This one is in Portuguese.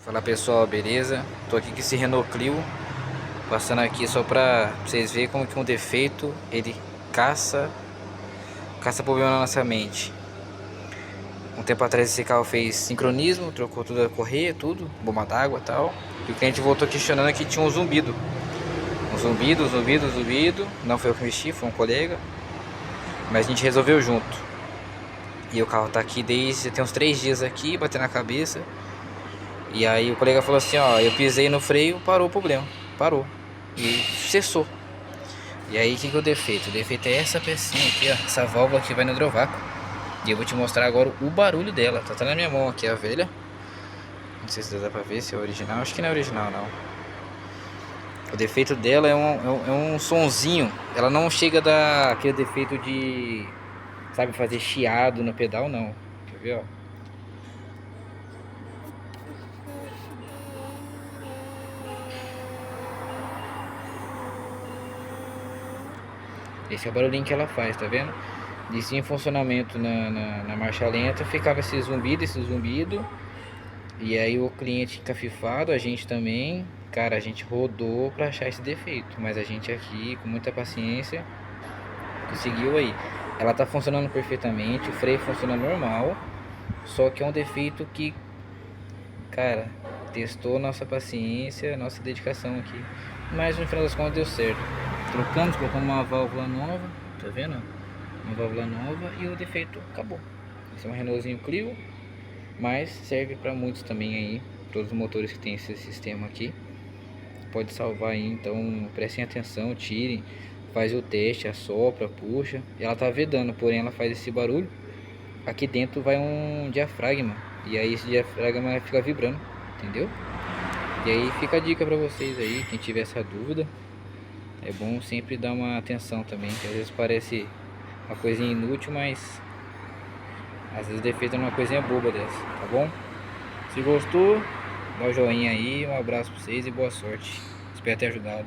Fala pessoal, beleza? Tô aqui com esse Renault Clio, passando aqui só pra vocês verem como que um defeito ele caça problema na nossa mente. Um tempo atrás esse carro fez sincronismo, trocou toda a correia, tudo, bomba d'água e tal. E o cliente voltou questionando que tinha um zumbido. Um zumbido. Não foi eu que mexi, foi um colega, mas a gente resolveu junto. E o carro tá aqui desde tem uns 3 dias aqui, batendo na cabeça. E aí o colega falou assim, ó, eu pisei no freio, parou o problema. Parou. E cessou. E aí o que é o defeito? O defeito é essa pecinha aqui, ó. Essa válvula que vai no hidrovácuo. E eu vou te mostrar agora o barulho dela. Tá até na minha mão aqui a velha. Não sei se dá pra ver se é original. Acho que não é original não. O defeito dela é um sonzinho. Ela não chega a dar aquele defeito de, sabe, fazer chiado no pedal, não. Quer ver, ó? Esse é o barulhinho que ela faz, tá vendo? Isso em funcionamento na marcha lenta ficava esse zumbido. E aí o cliente encafifado, a gente também, cara, a gente rodou pra achar esse defeito. Mas a gente aqui, com muita paciência, conseguiu aí. Ela tá funcionando perfeitamente, o freio funciona normal. Só que é um defeito que, cara, testou nossa paciência, nossa dedicação aqui. Mas no final das contas deu certo. Trocamos, colocamos uma válvula nova, tá vendo? Uma válvula nova e o defeito acabou. Esse é um Renaultzinho Clio, mas serve para muitos também aí. Todos os motores que tem esse sistema aqui pode salvar aí, então prestem atenção, tirem, faz o teste, assopra, puxa. Ela tá vedando, porém ela faz esse barulho. Aqui dentro vai um diafragma e aí esse diafragma fica vibrando, entendeu? E aí fica a dica para vocês aí, quem tiver essa dúvida, é bom sempre dar uma atenção também, que às vezes parece uma coisinha inútil, mas às vezes o defeito é uma coisinha boba dessa, tá bom? Se gostou, dá o joinha aí, um abraço pra vocês e boa sorte. Espero ter ajudado.